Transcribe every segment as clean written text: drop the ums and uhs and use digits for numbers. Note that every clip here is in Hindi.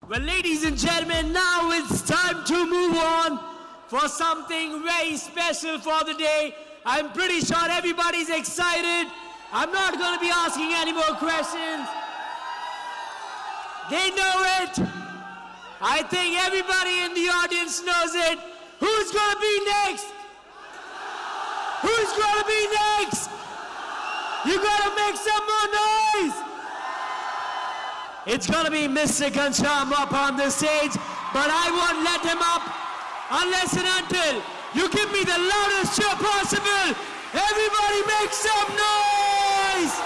Well, ladies and gentlemen, now it's time to move on for something very special for the day. I'm pretty sure everybody's excited. I'm not going to be asking any more questions. They know it. I think everybody in the audience knows it. Who's going to be next? Who's going to be next? You got to make some more noise. It's going to be Mr. Ghanshyam up on the stage, but I won't let him up unless and until you give me the loudest cheer possible. Everybody make some noise!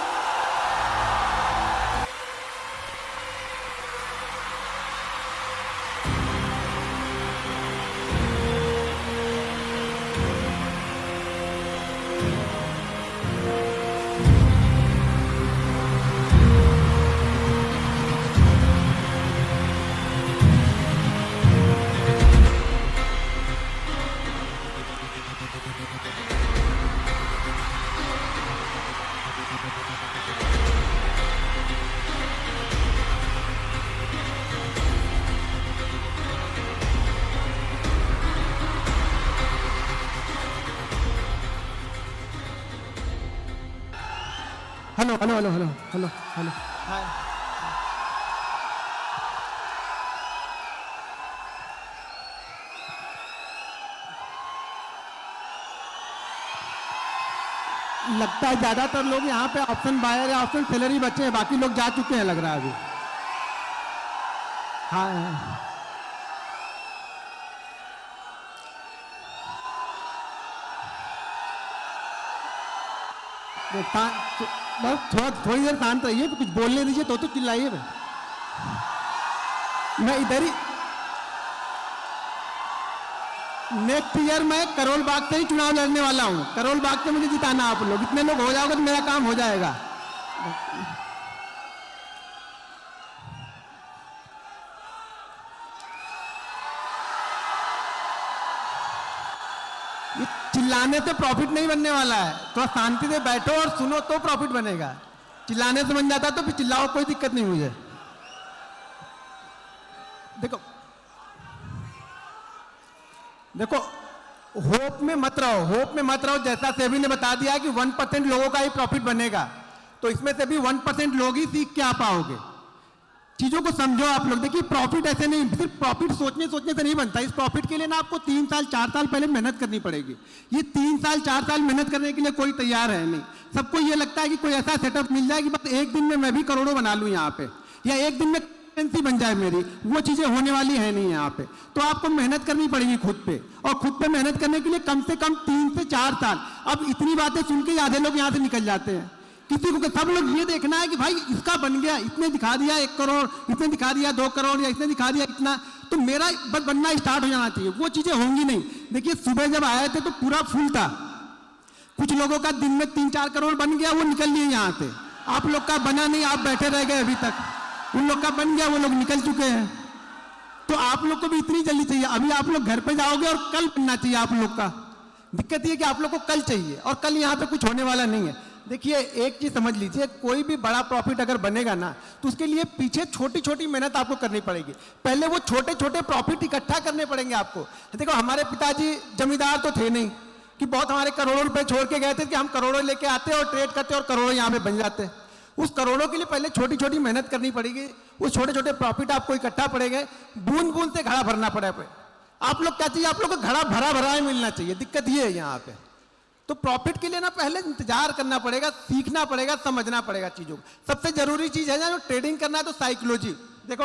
Hello. Hi. लगता है ज्यादातर लोग यहाँ पे ऑप्शन बायर या ऑप्शन सेलर ही बचे हैं, बाकी लोग जा चुके हैं लग रहा है अभी। हाँ बस थोड़ी देर शांत रहिए, कुछ बोलने दीजिए तो चिल्लाइए। मैं इधर ही नेक्स्ट ईयर मैं करोल बाग से ही चुनाव लड़ने वाला हूं। करोल बाग से मुझे जिताना आप लोग, इतने लोग हो जाओगे तो मेरा काम हो जाएगा। चिल्लाने से प्रॉफिट नहीं बनने वाला है, तो शांति से बैठो और सुनो तो प्रॉफिट बनेगा। चिल्लाने से बन जाता तो फिर चिल्लाओ, कोई दिक्कत नहीं मुझे। देखो होप में मत रहो। जैसा सेबी ने बता दिया कि 1% लोगों का ही प्रॉफिट बनेगा, तो इसमें से भी 1% लोग ही सीख के आ पाओगे। चीजों को समझो आप लोग। देखिए प्रॉफिट ऐसे नहीं, सिर्फ प्रॉफिट सोचने से नहीं बनता। इस प्रॉफिट के लिए ना आपको 3 साल 4 साल पहले मेहनत करनी पड़ेगी। ये 3 साल 4 साल मेहनत करने के लिए कोई तैयार है नहीं। सबको ये लगता है कि कोई ऐसा सेटअप मिल जाए कि बस एक दिन में मैं भी करोड़ों बना लूं यहाँ पे, या एक दिन में करेंसी बन जाए मेरी। वो चीजें होने वाली है नहीं यहाँ पे। तो आपको मेहनत करनी पड़ेगी खुद पे, और खुद पे मेहनत करने के लिए कम से कम 3 से 4 साल। अब इतनी बातें सुन के आधे लोग यहाँ से निकल जाते हैं। किसी को सब लोग ये देखना है कि भाई इसका बन गया, इसने दिखा दिया 1 करोड़, इसने दिखा दिया 2 करोड़, या इसने दिखा दिया इतना, तो मेरा बस बनना स्टार्ट हो जाना चाहिए। वो चीजें होंगी नहीं। देखिए सुबह जब आए थे तो पूरा फुल था। कुछ लोगों का दिन में 3-4 करोड़ बन गया, वो निकल लिए यहाँ से। आप लोग का बना नहीं, आप बैठे रह गए अभी तक। उन लोग का बन गया, वो लोग निकल चुके हैं। तो आप लोग को भी इतनी जल्दी चाहिए। अभी आप लोग घर पे जाओगे और कल बनना चाहिए आप लोग का। दिक्कत ये कि आप लोग को कल चाहिए, और कल यहाँ पे कुछ होने वाला नहीं है। देखिए एक चीज समझ लीजिए, कोई भी बड़ा प्रॉफिट अगर बनेगा ना, तो उसके लिए पीछे छोटी छोटी मेहनत आपको करनी पड़ेगी। पहले वो छोटे छोटे प्रॉफिट इकट्ठा करने पड़ेंगे आपको। देखो हमारे पिताजी जमींदार तो थे नहीं कि बहुत हमारे करोड़ों रुपए छोड़ के गए थे कि हम करोड़ों लेके आते और ट्रेड करते और करोड़ों यहाँ पे बन जाते। उस करोड़ों के लिए पहले छोटी छोटी मेहनत करनी पड़ेगी। उस छोटे छोटे प्रॉफिट आपको इकट्ठा पड़ेंगे। बूंद बूंद से घड़ा भरना पड़ेगा। आप लोग क्या चाहिए, आप लोग को घड़ा भरा भरा ही मिलना चाहिए। दिक्कत ये है यहाँ पे। तो प्रॉफिट के लिए ना पहले इंतजार करना पड़ेगा, सीखना पड़ेगा, समझना पड़ेगा चीजों को। सबसे जरूरी चीज है ना, जो ट्रेडिंग करना है तो साइकोलॉजी। देखो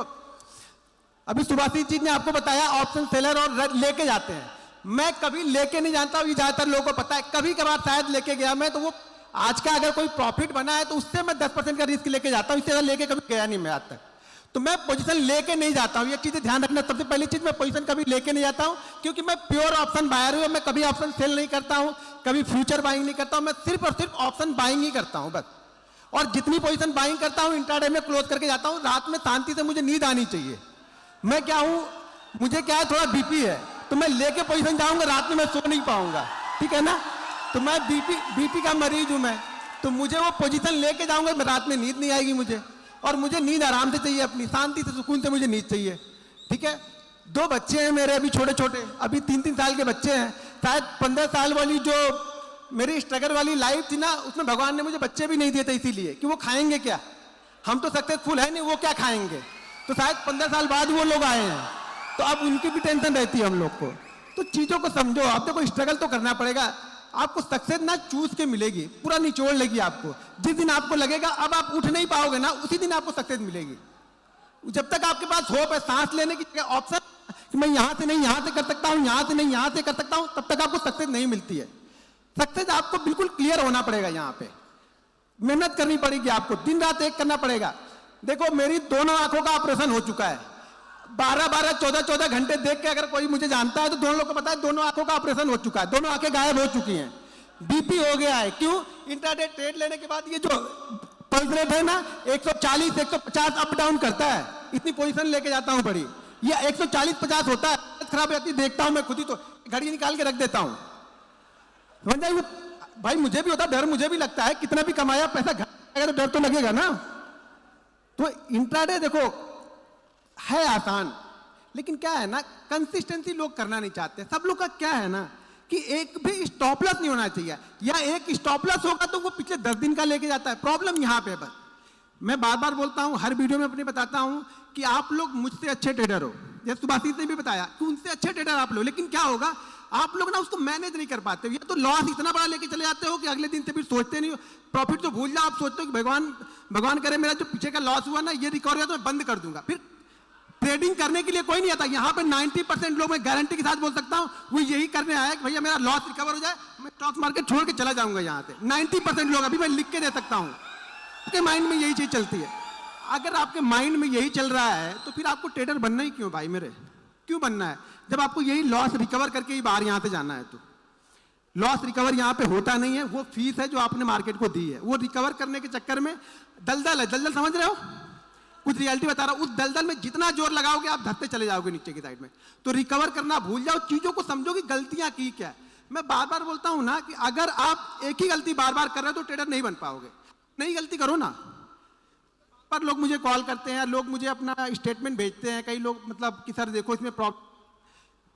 अभी सुभाषित जी ने आपको बताया ऑप्शन सेलर और लेके जाते हैं। मैं कभी लेके नहीं जानता हूँ, ये ज्यादातर लोगों को पता है। कभी कभार शायद लेके गया मैं, तो वो आज का अगर कोई प्रॉफिट बना है तो उससे मैं 10% का रिस्क लेके जाता हूँ। इससे लेके कभी गया नहीं मैं आज तक। तो मैं पोजीशन लेके नहीं जाता हूँ। ये चीजें ध्यान रखना। सबसे पहली चीज, मैं पोजीशन कभी लेके नहीं जाता हूँ, क्योंकि मैं प्योर ऑप्शन बायर हूँ। मैं कभी ऑप्शन सेल नहीं करता हूँ, कभी फ्यूचर बाइंग नहीं करता हूँ। मैं सिर्फ और सिर्फ ऑप्शन बाइंग ही करता हूँ बस। और जितनी पोजीशन बाइंग करता हूँ इंट्राडे में क्लोज करके जाता हूँ। रात में शांति से मुझे नींद आनी चाहिए। मैं क्या हूँ, मुझे क्या है, थोड़ा बीपी है, तो मैं लेके पोजीशन जाऊंगा, रात में मैं सो नहीं पाऊंगा। ठीक है ना, तो मैं बीपी का मरीज हूं मैं, तो मुझे वो पोजीशन लेके जाऊंगा, रात में नींद नहीं आएगी मुझे। और मुझे नींद आराम से चाहिए, अपनी शांति से सुकून से मुझे नींद चाहिए, ठीक है। 2 बच्चे हैं मेरे अभी छोटे छोटे, अभी 3-3 साल के बच्चे हैं। शायद 15 साल वाली जो मेरी स्ट्रगल वाली लाइफ थी ना, उसमें भगवान ने मुझे बच्चे भी नहीं दिए थे इसीलिए कि वो खाएंगे क्या, हम तो सक्सेसफुल है नहीं, वो क्या खाएंगे। तो शायद 15 साल बाद वो लोग आए हैं, तो अब उनकी भी टेंशन रहती है हम लोग को। तो चीज़ों को समझो, आप देखो स्ट्रगल तो करना पड़ेगा। आपको सक्सेस ना चूज के मिलेगी, पूरा निचोड़ लेगी आपको। जिस दिन आपको लगेगा अब आप उठ नहीं पाओगे ना, उसी दिन आपको सक्सेस मिलेगी। जब तक आपके पास होप है, सांस लेने की ऑप्शन कि मैं यहाँ से नहीं यहाँ से कर सकता हूँ, यहाँ से नहीं यहाँ से कर सकता हूँ, तब तक आपको सक्सेस नहीं मिलती है। सक्सेस आपको बिल्कुल क्लियर होना पड़ेगा, यहाँ पे मेहनत करनी पड़ेगी आपको, दिन रात एक करना पड़ेगा। देखो मेरी दोनों आंखों का ऑपरेशन हो चुका है, 12-12, 14-14 घंटे देख के अगर कोई मुझे जानता है तो दोनों लोग को पता है दोनों आंखों का ऑपरेशन हो चुका है, दोनों आंखें गायब हो चुकी हैं। बीपी हो गया है, क्यों? इंट्राडे ट्रेड लेने के बाद ये जो पल्स रेट है ना 140 150 अप डाउन करता है, इतनी पोजीशन लेके जाता हूं बड़ी, ये 140-50 होता है, खराब रहती देखता हूं मैं खुद ही, तो घड़ी निकाल के रख देता हूं। समझ जाइए भाई, मुझे भी होता डर, मुझे भी लगता है कितना भी कमाया पैसा घर तो डर तो लगेगा ना। तो इंट्राडे देखो है आसान, लेकिन क्या है ना, कंसिस्टेंसी लोग करना नहीं चाहते। सब लोग का क्या है ना कि एक भी स्टॉप लॉस नहीं होना चाहिए, या एक स्टॉप लॉस होगा तो वो पिछले 10 दिन का लेके जाता है। प्रॉब्लम यहाँ पे बस मैं बार बार बोलता हूँ, हर वीडियो में अपने बताता हूँ कि आप लोग मुझसे अच्छे ट्रेडर हो, जैसे सुभाषित ने भी बताया कि उनसे अच्छे ट्रेडर आप लोग, लेकिन क्या होगा आप लोग ना उसको मैनेज नहीं कर पाते हो, या तो लॉस इतना बड़ा लेके चले जाते हो कि अगले दिन से फिर सोचते नहीं हो। प्रॉफिट तो भूल जाओ, आप सोचते हो कि भगवान करे मेरा जो पीछे का लॉस हुआ ना ये रिकवर हुआ तो मैं बंद कर दूंगा। फिर ट्रेडिंग करने के लिए कोई नहीं आता। यहाँ पे 90% लोग मैं गारंटी के साथ बोल सकता हूँ वो यही करने आया कि भैया मेरा लॉस रिकवर हो जाए, मैं स्टॉक मार्केट छोड़ के चला जाऊंगा यहाँ से। 90% लोग अभी मैं लिख के दे सकता हूँ, आपके माइंड में यही चीज चलती है। अगर आपके माइंड में यही चल रहा है तो फिर आपको ट्रेडर बनना ही क्यों भाई मेरे, क्यों बनना है जब आपको यही लॉस रिकवर करके ही बाहर यहाँ से जाना है। तो लॉस रिकवर यहाँ पे होता नहीं है, वो फीस है जो आपने मार्केट को दी है, वो रिकवर करने के चक्कर में दलदल है। दलदल समझ रहे हो, कुछ रियलिटी बता रहा हूं, उस दलदल में जितना जोर लगाओगे आप धरते चले जाओगे नीचे की साइड में। तो रिकवर करना भूल जाओ, चीजों को समझो कि गलतियां की क्या है। मैं बार बार बोलता हूं ना कि अगर आप एक ही गलती बार बार कर रहे हो तो ट्रेडर नहीं बन पाओगे। नई गलती करो ना। पर लोग मुझे कॉल करते हैं, लोग मुझे अपना स्टेटमेंट भेजते हैं, कई लोग मतलब कि सर देखो इसमें प्रॉब्लम।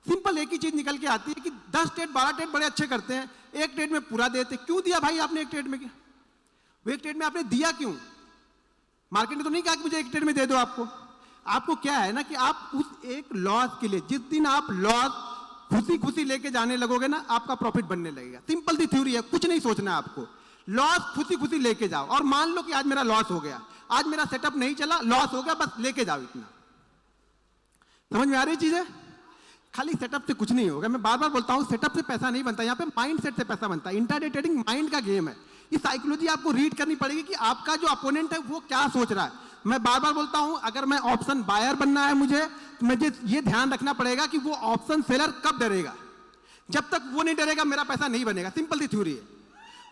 सिंपल एक ही चीज निकल के आती है कि 10 ट्रेड 12 ट्रेड बड़े अच्छे करते हैं, एक ट्रेड में पूरा देते। क्यों दिया भाई आपने एक ट्रेड में? वो एक ट्रेड में आपने दिया क्यों? मार्केट ने तो नहीं कहा कि मुझे एक ट्रेड में दे दो। आपको क्या है ना कि आप उस एक लॉस के लिए, जिस दिन आप लॉस खुशी खुशी लेके जाने लगोगे ना आपका प्रॉफिट बनने लगेगा। सिंपल सी थ्योरी है, कुछ नहीं सोचना आपको। लॉस खुशी खुशी लेके जाओ और मान लो कि आज मेरा लॉस हो गया, आज मेरा सेटअप नहीं चला, लॉस हो गया, बस लेके जाओ इतना। समझ में आ रही चीज है? खाली सेटअप से कुछ नहीं होगा। मैं बार बार बोलता हूं सेटअप से पैसा नहीं बनता, यहाँ पे माइंड सेट से पैसा बनता है। इंट्राडे ट्रेडिंग माइंड का गेम है। ये साइकोलॉजी आपको रीड करनी पड़ेगी कि आपका जो अपोनेंट है वो क्या सोच रहा है। मैं बार बार बोलता हूं अगर मैं ऑप्शन बायर बनना है मुझे, तो मुझे ये ध्यान रखना पड़ेगा कि वो ऑप्शन सेलर कब डरेगा। जब तक वो नहीं डरेगा मेरा पैसा नहीं बनेगा। सिंपल सी थ्योरी है।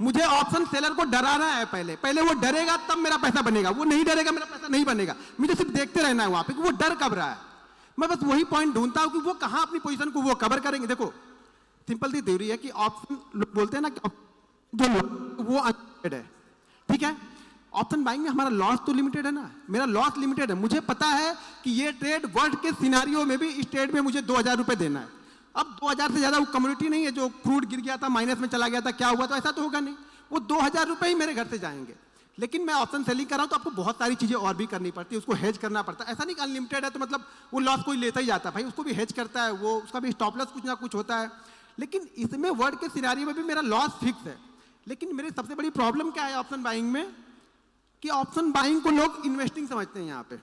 मुझे ऑप्शन सेलर को डराना है, पहले वो डरेगा तब मेरा पैसा बनेगा। वो नहीं डरेगा मेरा पैसा नहीं बनेगा। मुझे सिर्फ देखते रहना है वहां पे कि वो डर कब रहा है। मैं बस वही पॉइंट ढूंढता हूं कि वो कहां अपनी पोजीशन को वो कवर करेंगे। देखो सिंपल सी थ्योरी है कि ऑप्शन लोग बोलते हैं ना कि वो अनलिमिटेड है, ठीक है। ऑप्शन बाइंग में हमारा लॉस तो लिमिटेड है ना, मेरा लॉस लिमिटेड है। मुझे पता है कि ये ट्रेड वर्ल्ड के सिनेरियो में भी इस ट्रेड में मुझे 2000 रुपए देना है। अब 2000 से ज्यादा वो कम्युनिटी नहीं है जो क्रूड गिर गया था, माइनस में चला गया था, क्या हुआ, तो ऐसा तो होगा नहीं। वो 2000 रुपए ही मेरे घर से जाएंगे। लेकिन मैं ऑप्शन सेलिंग कर रहा हूं तो आपको बहुत सारी चीजें और भी करनी पड़ती है, उसको हेज करना पड़ता है। ऐसा नहीं कि अनलिमिटेड है तो मतलब वो लॉस कोई लेता ही जाता है, भाई उसको भी हेज करता है, वो उसका भी स्टॉप लॉस कुछ ना कुछ होता है। लेकिन इसमें वर्ल्ड के सिनेरियो में भी मेरा लॉस फिक्स है। लेकिन मेरी सबसे बड़ी प्रॉब्लम क्या है ऑप्शन बाइंग में कि ऑप्शन बाइंग को लोग इन्वेस्टिंग समझते हैं। यहाँ पे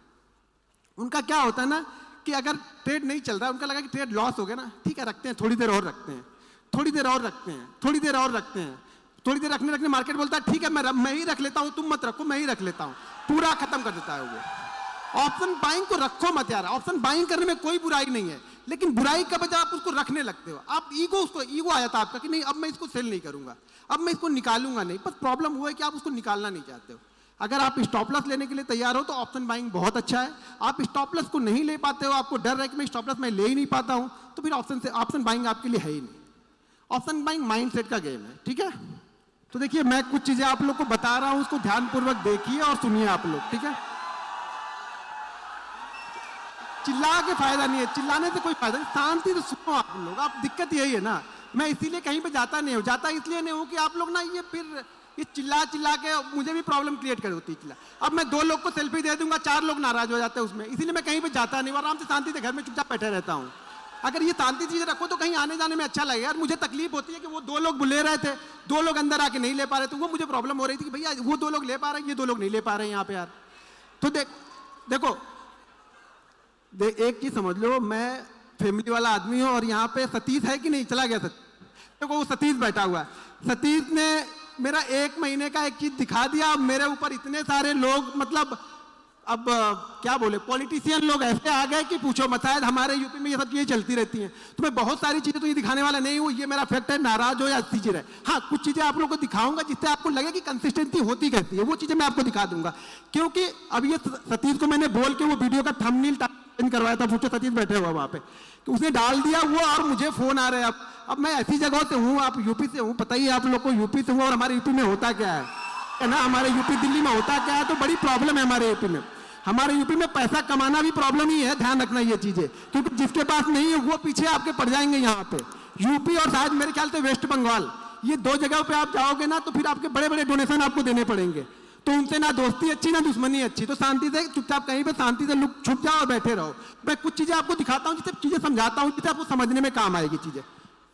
उनका क्या होता है ना कि अगर ट्रेड नहीं चल रहा है, उनका लगा कि ट्रेड लॉस हो गया ना, ठीक है रखते हैं, थोड़ी देर और रखते हैं, थोड़ी देर और रखते हैं, थोड़ी देर और रखते हैं, थोड़ी देर रखने मार्केट बोलता है ठीक है मैं ही रख लेता हूं, तुम मत रखो, मैं ही रख लेता हूं, पूरा खत्म कर देता है वो। ऑप्शन बाइंग को रखो मत यार। ऑप्शन बाइंग करने में कोई बुराई नहीं है, लेकिन बुराई का बजाय आप उसको रखने लगते हो। आप ईगो आ जाता है आपका कि नहीं अब मैं इसको सेल नहीं करूंगा, अब मैं इसको निकालूंगा नहीं। बस प्रॉब्लम हुआ है कि आप उसको निकालना नहीं चाहते हो। अगर आप स्टॉप लॉस लेने के लिए तैयार हो तो ऑप्शन बाइंग बहुत अच्छा है। आप स्टॉप लॉस को नहीं ले पाते हो, आपको डर है कि मैं स्टॉप लॉस मैं ले ही नहीं पाता हूं, तो फिर ऑप्शन बाइंग आपके लिए है ही नहीं। ऑप्शन बाइंग माइंडसेट का गेम है, ठीक है। तो देखिए मैं कुछ चीजें आप लोग को बता रहा हूं, उसको ध्यानपूर्वक देखिए और सुनिए आप लोग, ठीक है। चिल्ला के फायदा नहीं है, चिल्लाने से कोई फायदा नहीं, शांति से सुनो आप लोग। आप दिक्कत यही है ना, मैं इसीलिए कहीं पे जाता नहीं हूँ, जाता इसलिए नहीं हूँ कि आप लोग ना ये चिल्ला के मुझे भी प्रॉब्लम क्रिएट कर होती है चिल्ला। अब मैं 2 लोग को सेल्फी दे दूंगा, 4 लोग नाराज हो जाते हैं उसमें, इसीलिए मैं कहीं पे जाता नहीं हूँ, आराम से शांति से घर में चुपचाप बैठे रहता हूँ। अगर ये शांति चीजें रखो तो कहीं आने जाने में अच्छा लगेगा। यार मुझे तकलीफ होती है कि वो 2 लोग ले रहे थे, 2 लोग अंदर आके नहीं ले पा रहे, तो वो मुझे प्रॉब्लम हो रही थी कि भैया वो 2 लोग ले पा रहे हैं, ये 2 लोग नहीं ले पा रहे हैं यहाँ पे यार। तो देखो एक चीज समझ लो, मैं फैमिली वाला आदमी हूँ और यहाँ पे सतीश है कि नहीं, चला गया सतीश, देखो वो सतीश बैठा हुआ है, सतीश ने मेरा 1 महीने का एक चीज दिखा दिया। अब मेरे ऊपर इतने सारे लोग, मतलब अब क्या बोले, पॉलिटिशियन लोग ऐसे आ गए कि पूछो मत। शायद हमारे यूपी में ये सब चीजें चलती रहती हैं, तो मैं बहुत सारी चीजें तो ये दिखाने वाला नहीं हूँ, ये मेरा फैक्ट है, नाराज हो या अच्छी चीज है। हाँ, कुछ चीजें आप लोगों को दिखाऊंगा जिससे आपको लगे कि कंसिस्टेंसी होती कैसी है, वो चीजें मैं आपको दिखा दूंगा। क्योंकि अब ये सतीश को मैंने बोल के वो वीडियो का थंबनेल चेंज करवाया था, पूछो सतीश बैठे हुआ वहाँ पे, तो उसने डाल दिया वो, और मुझे फोन आ रहे हैं। अब मैं ऐसी जगह से हूँ, आप यूपी से हूँ, पता ही है आप लोग को यूपी से हूँ, और हमारे यूपी में होता क्या है ना, हमारे यूपी दिल्ली में होता क्या है, तो बड़ी प्रॉब्लम है हमारे यूपी में। हमारे यूपी में पैसा कमाना भी प्रॉब्लम ही है, ध्यान रखना ये चीजें, क्योंकि जिसके पास नहीं है वो पीछे आपके पड़ जाएंगे। यहाँ पे यूपी और शायद मेरे ख्याल से वेस्ट बंगाल, ये 2 जगहों पे आप जाओगे ना, तो फिर आपके बड़े बड़े डोनेशन आपको देने पड़ेंगे, तो उनसे ना दोस्ती अच्छी ना दुश्मनी अच्छी। तो शांति से चुपचाप कहीं पे शांति से लुक छुप जाओ और बैठे रहो। मैं कुछ चीजें आपको दिखाता हूँ, जिससे चीजें समझाता हूँ, जिससे आपको समझने में काम आएगी चीजें,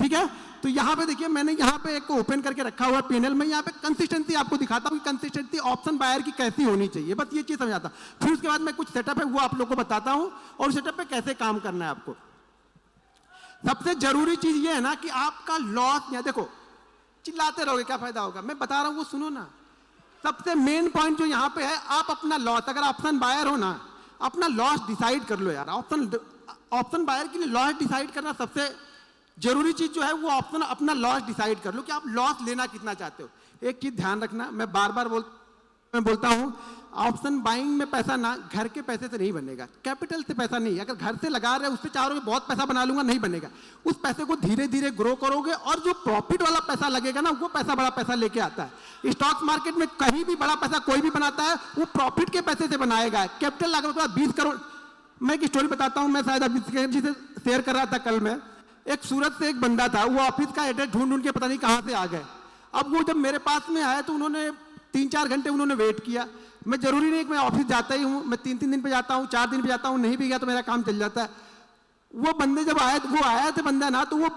ठीक है। तो यहाँ पे देखिए, मैंने यहाँ पे एक ओपन करके रखा हुआ पैनल में, यहाँ पे कंसिस्टेंसी आपको दिखाता हूँ कि कंसिस्टेंसी ऑप्शन बायर की कैसी होनी चाहिए, बस ये चीज समझाता हूँ। फिर उसके बाद मैं कुछ सेटअप है वो आप लोग को बताता हूँ, और सेटअप पे कैसे काम करना है आपको। सबसे जरूरी चीज ये है ना कि आपका लॉस, यहाँ देखो, चिल्लाते रहोगे क्या फायदा होगा, मैं बता रहा हूँ वो सुनो ना। सबसे मेन पॉइंट जो यहाँ पे है, आप अपना लॉस, अगर ऑप्शन बायर हो ना, अपना लॉस डिसाइड कर लो यार। ऑप्शन बायर के लिए लॉस डिसाइड करना सबसे जरूरी चीज जो है, वो ऑप्शन अपना लॉस डिसाइड कर लो कि आप लॉस लेना कितना चाहते हो। एक चीज ध्यान रखना, मैं बार बार बोलता हूँ, ऑप्शन बाइंग में पैसा ना घर के पैसे से नहीं बनेगा, कैपिटल से पैसा नहीं। अगर घर से लगा रहे उससे चाह रहे हो बहुत पैसा बना लूंगा, नहीं बनेगा। उस पैसे को धीरे धीरे ग्रो करोगे, और जो प्रॉफिट वाला पैसा लगेगा ना, वो पैसा बड़ा पैसा लेके आता है। स्टॉक मार्केट में कहीं भी बड़ा पैसा कोई भी बनाता है, वो प्रॉफिट के पैसे से बनाएगा। कैपिटल लगा तो 20 करोड़। मैं एक स्टोरी बताता हूँ, मैं शायद अभी जी से शेयर कर रहा था कल में। एक सूरत से एक बंदा था, वो ऑफिस का एड्रेस ढूंढ के पता नहीं कहाँ से आ गए। अब वो जब मेरे पास में आया तो उन्होंने 3-4 घंटे उन्होंने वेट किया। मैं जरूरी नहीं कि मैं ऑफिस जाता ही हूँ, मैं 3-3 दिन पे जाता हूँ, 4 दिन पे जाता हूँ, नहीं भी गया तो मेरा काम चल जाता है। वो बंदे जब आए, वो आया था बंदा ना, तो वो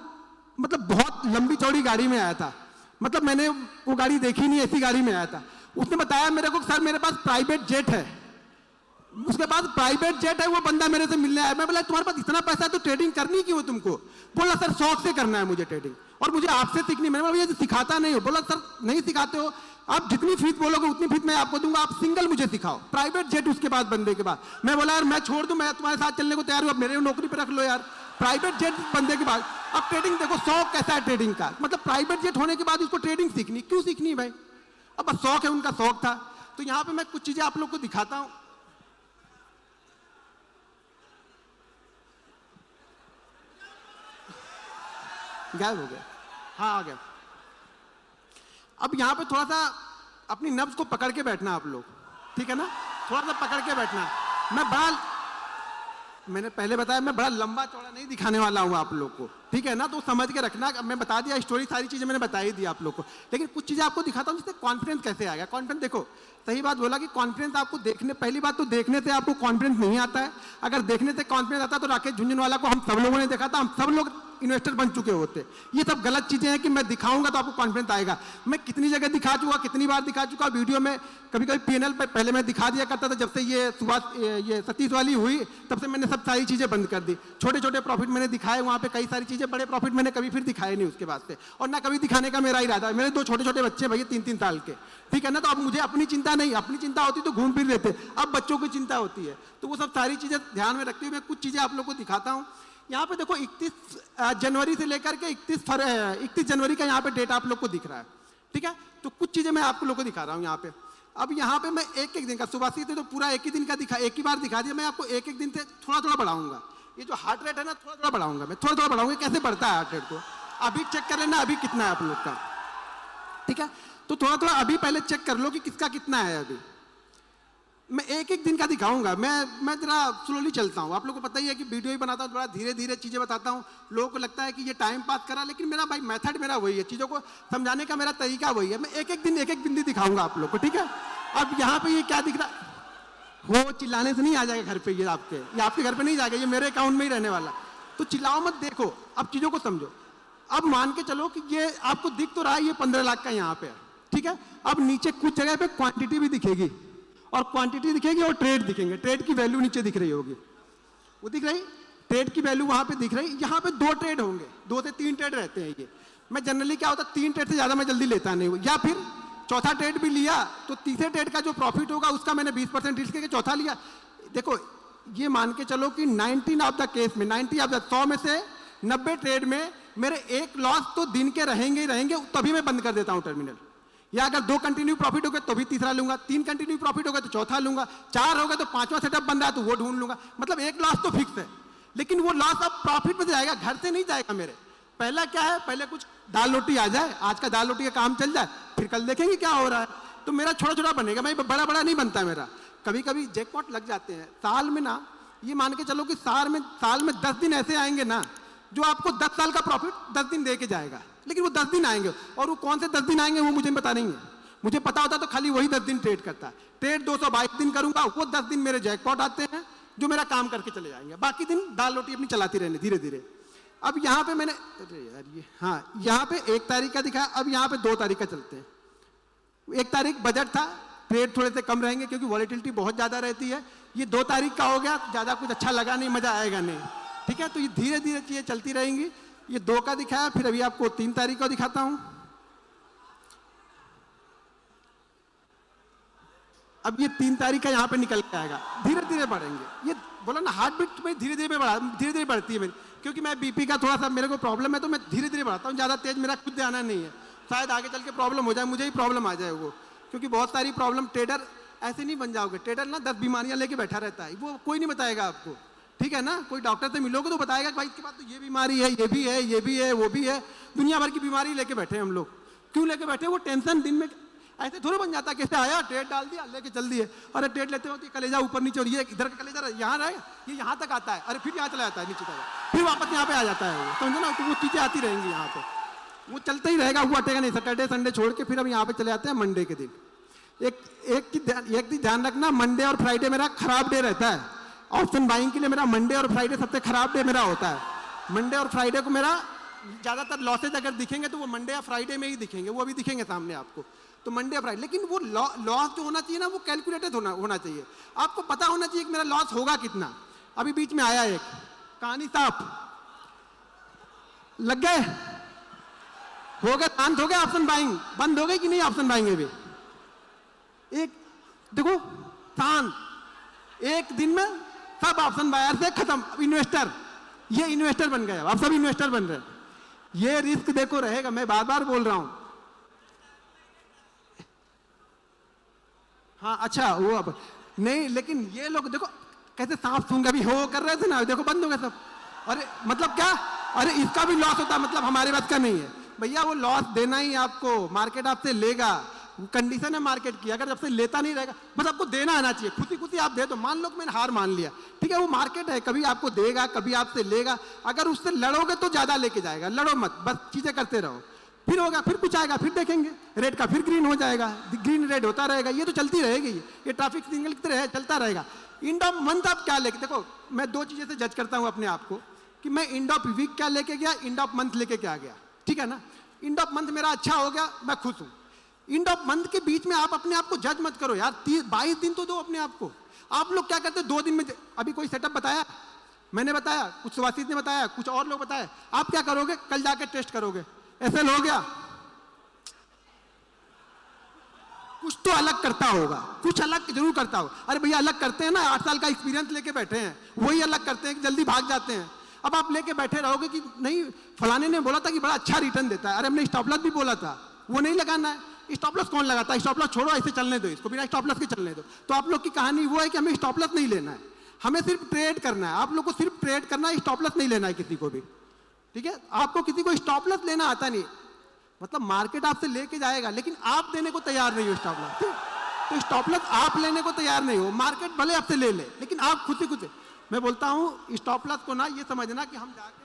मतलब बहुत लंबी चौड़ी गाड़ी में आया था, मतलब मैंने वो गाड़ी देखी नहीं, ऐसी गाड़ी में आया था। उसने बताया मेरे को, सर मेरे पास प्राइवेट जेट है, उसके पास प्राइवेट जेट है। वो बंदा मेरे से मिलने आया। मैं बोला तुम्हारे पास इतना पैसा है तो ट्रेडिंग करनी क्यों है तुमको? बोला सर शौक से करना है मुझे ट्रेडिंग, और मुझे आपसे सीखनी। मैंने बोला ये सिखाता नहीं हो। बोला सर नहीं सिखाते हो, आप जितनी फीस बोलोगे उतनी फीस मैं आपको दूंगा, आप सिंगल मुझे सिखाओ। प्राइवेट जेट उसके बाद बंदे के बाद। मैं बोला यार मैं छोड़ दूं, मैं तुम्हारे साथ चलने को तैयार हूं, मेरे नौकरी पे रख लो यार। प्राइवेट जेट बंदे के बाद। अब ट्रेडिंग देखो, शौक कैसा है ट्रेडिंग का, मतलब प्राइवेट जेट होने के बाद उसको ट्रेडिंग सीखनी, क्यों सीखनी है भाई? अब बस शौक है, उनका शौक था। तो यहाँ पे मैं कुछ चीजें आप लोग को दिखाता हूँ। गायब हो गया, हाँ आ गया। अब यहाँ पे थोड़ा सा अपनी नब्ज को पकड़ के बैठना आप लोग, ठीक है ना? थोड़ा सा पकड़ के बैठना। मैंने पहले बताया मैं बड़ा लंबा चौड़ा नहीं दिखाने वाला हूँ आप लोग को, ठीक है ना? तो समझ के रखना। मैं बता दिया स्टोरी, सारी चीजें मैंने बता ही दी आप लोग को, लेकिन कुछ चीजें आपको दिखाता हूँ जिससे कॉन्फिडेंस कैसे आएगा। कॉन्फिडेंस देखो, सही बात बोला कि कॉन्फिडेंस आपको देखने, पहली बात तो देखने से आपको कॉन्फिडेंस नहीं आता है। अगर देखने से कॉन्फिडेंस आता तो राकेश झुंझुनवाला को हम सब लोगों ने देखा था, हम सब लोग इन्वेस्टर बन चुके होते। ये सब गलत चीजें हैं कि मैं दिखाऊंगा तो आपको कॉन्फिडेंस आएगा। मैं कितनी जगह दिखा चुका, कितनी बार दिखा चुका वीडियो में। कभी कभी पीएनएल पे पहले मैं दिखा दिया करता था, जब से ये सतीश वाली हुई तब से मैंने सब सारी चीजें बंद कर दी। छोटे छोटे प्रॉफिट मैंने दिखाए वहां पे, कई सारी चीजें, बड़े प्रॉफिट मैंने कभी फिर दिखाए नहीं उसके बाद से, और ना कभी दिखाने का मेरा इरादा है। मेरे 2 छोटे छोटे बच्चे भैया 3-3 साल के, ठीक है ना? तो अब मुझे अपनी चिंता नहीं, अपनी चिंता होती तो घूम फिर लेते, अब बच्चों की चिंता होती है। तो वो सब सारी चीजें ध्यान में रखते हुए मैं कुछ चीजें आप लोग को दिखाता हूँ। यहाँ पे देखो 31 जनवरी से लेकर के 31 जनवरी का यहाँ पे डेट आप लोग को दिख रहा है, ठीक है? तो कुछ चीजें मैं आप लोग को दिखा रहा हूँ यहाँ पे। अब यहाँ पे मैं एक एक दिन का, सुबह से तो पूरा एक ही दिन का दिखा, एक ही बार दिखा दिया। मैं आपको एक एक दिन से थोड़ा थोड़ा बढ़ाऊंगा। ये जो हार्ट रेट है ना, थोड़ा थोड़ा बढ़ाऊंगा मैं, थोड़ा थोड़ा बढ़ाऊंगा। कैसे बढ़ता है हार्ट रेट को अभी चेक कर लेना, अभी कितना है आप लोग का, ठीक है? तो थोड़ा थोड़ा अभी पहले चेक कर लो कि किसका कितना है अभी। मैं एक एक दिन का दिखाऊंगा। मैं जरा स्लोली चलता हूँ, आप लोगों को पता ही है कि वीडियो ही बनाता हूँ, बड़ा धीरे धीरे चीज़ें बताता हूँ। लोगों को लगता है कि ये टाइम पास करा, लेकिन मेरा भाई मेथड मेरा वही है, चीज़ों को समझाने का मेरा तरीका वही है। मैं एक एक दिन एक एक बिंदी दिखाऊंगा आप लोग को, ठीक है। अब यहाँ पे ये क्या दिख रहा, वो चिल्लाने से नहीं आ जाएगा घर पे, ये आपके घर पे नहीं जाएगा, ये मेरे अकाउंट में ही रहने वाला। तो चिल्लाओ मत, देखो अब चीज़ों को समझो। अब मान के चलो कि ये आपको दिख तो रहा है, ये 15 लाख का यहाँ पे है, ठीक है। अब नीचे कुछ जगह पे क्वांटिटी भी दिखेगी, और क्वांटिटी दिखेगी और ट्रेड दिखेंगे, ट्रेड की वैल्यू नीचे दिख रही होगी, वो दिख रही, ट्रेड की वैल्यू वहां पे दिख रही। यहाँ पे 2 ट्रेड होंगे, 2 से 3 ट्रेड रहते हैं ये। मैं जनरली क्या होता है, 3 ट्रेड से ज्यादा मैं जल्दी लेता नहीं हूँ, या फिर चौथा ट्रेड भी लिया तो तीसरे ट्रेड का जो प्रॉफिट होगा उसका मैंने 20% रिस्क करके चौथा लिया। देखो ये मान के चलो कि 90 ऑफ द केस में, 90 ऑफ द 100 में से 90 ट्रेड में मेरे एक लॉस तो दिन के रहेंगे ही रहेंगे, तभी मैं बंद कर देता हूँ टर्मिनल। या अगर 2 कंटिन्यू प्रॉफिट हो गए तो भी तीसरा लूंगा, 3 कंटिन्यू प्रॉफिट हो गए तो चौथा लूंगा, 4 हो गए तो 5वां सेटअप बन रहा है तो वो ढूंढ लूंगा। मतलब एक लॉस तो फिक्स है, लेकिन वो लॉस अब प्रॉफिट में जाएगा, घर से नहीं जाएगा मेरे। पहला क्या है, पहले कुछ दाल रोटी आ जाए, आज का दाल रोटी का काम चल जाए, फिर कल देखेंगे क्या हो रहा है। तो मेरा छोटा छोटा बनेगा, मैं बड़ा बड़ा नहीं बनता मेरा। कभी कभी जैकपॉट लग जाते हैं साल में ना, ये मान के चलो कि साल में 10 दिन ऐसे आएंगे ना जो आपको 10 साल का प्रॉफिट 10 दिन दे के जाएगा। लेकिन वो 10 दिन आएंगे, और वो कौन से 10 दिन आएंगे वो मुझे पता नहीं है। मुझे पता होता तो खाली वही 10 दिन ट्रेड करता। ट्रेड 222 दिन करूंगा, वो 10 दिन मेरे जैकपॉट आते हैं जो मेरा काम करके चले जाएंगे, बाकी दिन दाल रोटी अपनी चलाती रहने धीरे धीरे। अब यहाँ पे मैंने, अरे यार ये, हाँ यहाँ पे 1 तारीख का दिखा, अब यहाँ पे 2 तारीख का चलते हैं। 1 तारीख बजट था, ट्रेड थोड़े से कम रहेंगे क्योंकि वॉलेटिलिटी बहुत ज्यादा रहती है। ये 2 तारीख का हो गया, ज्यादा कुछ अच्छा लगा नहीं, मजा आएगा नहीं, ठीक है। तो ये धीरे धीरे चीजें चलती रहेंगी। ये 2 का दिखाया, फिर अभी आपको 3 तारीख का दिखाता हूं। अब ये 3 तारीख का यहाँ पे निकल के आएगा, धीरे धीरे बढ़ेंगे। ये बोला ना हार्ट बीट में धीरे धीरे बढ़ती है मेरी, क्योंकि मैं बीपी का थोड़ा सा मेरे को प्रॉब्लम है, तो मैं धीरे धीरे बढ़ाता हूँ, ज्यादा तेज मेरा खुद आना नहीं है। शायद आगे चल के प्रॉब्लम हो जाए, मुझे ही प्रॉब्लम आ जाए वो, क्योंकि बहुत सारी प्रॉब्लम, ट्रेडर ऐसे नहीं बन जाओगे। ट्रेडर ना 10 बीमारियां लेके बैठा रहता है, वो कोई नहीं बताएगा आपको, ठीक है ना। कोई डॉक्टर से मिलोगे तो बताएगा कि भाई इसके पास तो ये बीमारी है, ये भी है, ये भी है, वो भी है। दुनिया भर की बीमारी लेके बैठे हैं हम लोग। क्यों लेके बैठे? वो टेंशन दिन में ऐसे थोड़ा बन जाता है, कैसे आया ट्रेड डाल दिया लेके चल दिए। अरे ट्रेड लेते हो तो कलेजा ऊपर नीचे, और ये इधर का कलेजा यहाँ रहे, ये यहाँ तक आता है, अरे फिर यहाँ चला जाता है नीचे तक, फिर वापस यहाँ पे आ जाता है। वो समझो ना, तो वो चीजें आती रहेंगी यहाँ पे, वो चलता ही रहेगा, वो हटेगा नहीं। सैटरडे संडे छोड़ के फिर हम यहाँ पे चले जाते हैं मंडे के दिन। एक चीज ध्यान रखना, मंडे और फ्राइडे मेरा खराब डे रहता है। ऑप्शन बाइंग के लिए मेरा मंडे और फ्राइडे सबसे खराब डे मेरा होता है। मंडे और फ्राइडे को मेरा ज्यादातर लॉसेज अगर दिखेंगे तो वो मंडे या फ्राइडे में ही दिखेंगे, वो अभी दिखेंगे सामने आपको। तो मंडे फ्राइडे, लेकिन वो लॉस जो होना चाहिए ना, वो कैलकुलेटेड होना चाहिए। आपको पता होना चाहिए कि मेरा लॉस होगा कितना। अभी बीच में आया एक कहानी साफ, लग गए, हो गया, शांत हो गया, ऑप्शन बाइंग बंद हो गई कि नहीं? ऑप्शन बाइंग है भी एक, देखो शांत, एक दिन में सब ऑप्शन बायर से खत्म। इन्वेस्टर, ये इन्वेस्टर बन गए, आप सब इन्वेस्टर बन रहे हैं। ये रिस्क देखो रहेगा, मैं बार बार बोल रहा हूं। हाँ अच्छा, वो अब नहीं, लेकिन ये लोग देखो कैसे सांप सूंघ अभी हो कर रहे थे ना, देखो बंद हो गया सब। अरे मतलब क्या, अरे इसका भी लॉस होता, मतलब हमारे बात का नहीं है भैया, वो लॉस देना ही आपको, मार्केट आपसे लेगा, कंडीशन है मार्केट की। अगर आपसे लेता नहीं रहेगा, बस आपको देना आना चाहिए, खुशी खुशी आप दे दो। मान लो कि मैंने हार मान लिया, ठीक है, वो मार्केट है, कभी आपको देगा, कभी आपसे लेगा। अगर उससे लड़ोगे तो ज्यादा लेके जाएगा, लड़ो मत, बस चीजें करते रहो। फिर होगा, फिर कुछ आएगा, फिर देखेंगे रेड का, फिर ग्रीन हो जाएगा, ग्रीन रेड होता रहेगा। ये तो चलती रहेगी, ये ट्रैफिक सिग्नल की तरह चलता रहेगा। एंड ऑफ मंथ आप क्या लेके, देखो मैं 2 चीजें से जज करता हूं अपने आप को कि मैं एंड ऑफ वीक क्या लेके गया, एंड ऑफ मंथ लेके क्या गया, ठीक है ना। एंड ऑफ मंथ मेरा अच्छा हो गया, मैं खुश हूं। एंड ऑफ मंथ के बीच में आप अपने आप को जज मत करो यार, 22 दिन तो दो अपने आप को। आप लोग क्या करते हैं 2 दिन में, अभी कोई सेटअप बताया, मैंने बताया, कुछ सुभाषित ने बताया, कुछ और लोग बताया, आप क्या करोगे, कल जाके टेस्ट करोगे, ऐसे हो गया। कुछ तो अलग करता होगा, कुछ अलग जरूर करता होगा। अरे भैया अलग करते हैं ना, 8 साल का एक्सपीरियंस लेके बैठे हैं, वही अलग करते हैं कि जल्दी भाग जाते हैं। अब आप लेके बैठे रहोगे कि नहीं फलाने ने बोला था कि बड़ा अच्छा रिटर्न देता है, अरे हमने स्टॉप लॉस भी बोला था, वो नहीं लगाना है। स्टॉप लॉस कौन लगाता है? स्टॉप लॉस छोड़ो, ऐसे चलने दो, इसको बिना स्टॉप लॉस के चलने दो। तो आप लोग की कहानी वो है कि हमें स्टॉप लॉस नहीं लेना है, हमें सिर्फ ट्रेड करना है। आप लोग को सिर्फ ट्रेड करना है, स्टॉप लॉस नहीं लेना है किसी को भी, ठीक है। आपको किसी को स्टॉप लॉस लेना आता नहीं, मतलब मार्केट आपसे लेके जाएगा, लेकिन आप देने को तैयार नहीं हो स्टॉप लॉस। तो स्टॉप लॉस आप लेने को तैयार नहीं हो, मार्केट भले आपसे ले ले, लेकिन आप खुद से मैं बोलता हूँ स्टॉप लॉस को ना ये समझना कि हम जाके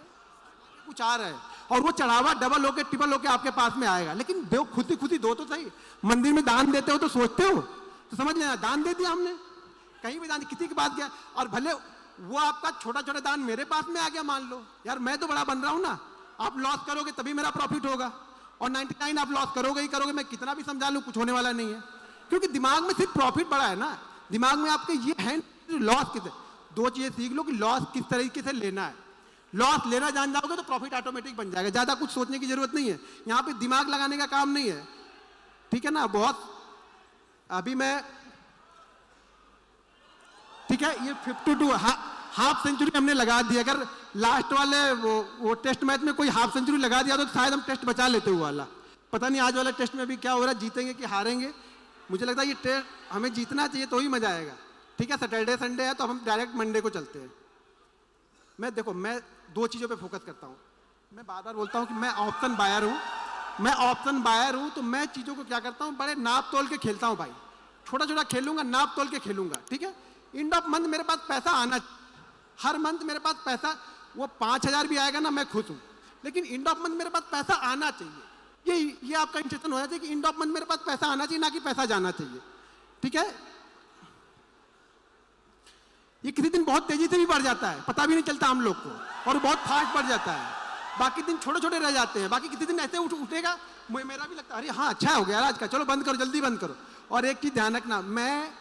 कुछ आ रहे हैं और वो चढ़ावा डबल होके ट्रिपल होके आपके पास में आएगा, लेकिन दो खुद ही दो तो सही। मंदिर में दान देते हो तो सोचते हो, तो समझ लेना दान दे दिया हमने, कहीं भी दान, किसी के पास गया और भले वो आपका छोटा छोटा दान मेरे पास में आ गया, मान लो यार मैं तो बड़ा बन रहा हूं ना, आप लॉस करोगे तभी मेरा प्रॉफिट होगा और 99 आप लॉस करोगे ही करोगे, मैं कितना भी समझा लूं कुछ होने वाला नहीं है, क्योंकि दिमाग में सिर्फ प्रॉफिट बड़ा है ना, दिमाग में आपके ये है लॉस किसे। दो चीजें सीख लो कि लॉस किस तरीके से लेना है, लॉस लेना जान जाओगे तो प्रॉफिट ऑटोमेटिक बन जाएगा, ज्यादा कुछ सोचने की जरूरत नहीं है, यहाँ पे दिमाग लगाने का काम नहीं है, ठीक है ना। बहुत अभी मैं ठीक है ये 52 हाफ सेंचुरी हमने लगा दी, अगर लास्ट वाले वो टेस्ट मैच में कोई हाफ सेंचुरी लगा दिया तो शायद हम टेस्ट बचा लेते हुए वाला। पता नहीं आज वाला टेस्ट में भी क्या हो रहा है, जीतेंगे कि हारेंगे। मुझे लगता है ये टेस्ट हमें जीतना चाहिए तो ही मजा आएगा, ठीक है। सैटरडे संडे है तो हम डायरेक्ट मंडे को चलते हैं। मैं देखो मैं दो चीज़ों पे फोकस करता हूँ, मैं बार बार बोलता हूँ कि मैं ऑप्शन बायर हूँ, मैं ऑप्शन बायर हूँ, तो मैं चीज़ों को क्या करता हूँ बड़े नाप तोल के खेलता हूँ भाई, छोटा छोटा खेलूंगा, नाप तोल के खेलूंगा, ठीक है। एंड ऑफ मंथ मेरे पास पैसा आना, हर मंथ मेरे पास पैसा, वो 5,000 भी आएगा ना मैं खुश हूँ, लेकिन एंड ऑफ मंथ मेरे पास पैसा आना चाहिए। ये आपका इंटेंशन होना चाहिए कि एंड ऑफ मंथ मेरे पास पैसा आना चाहिए, ना कि पैसा जाना चाहिए, ठीक है। ये किसी दिन बहुत तेजी से भी बढ़ जाता है, पता भी नहीं चलता हम लोग को, और बहुत फास्ट बढ़ जाता है, बाकी दिन छोटे छोटे रह जाते हैं, बाकी किसी दिन ऐसे उठेगा मेरा भी लगता है अरे हाँ अच्छा हो गया आज का, चलो बंद करो जल्दी बंद करो। और एक चीज ध्यान रखना, मैं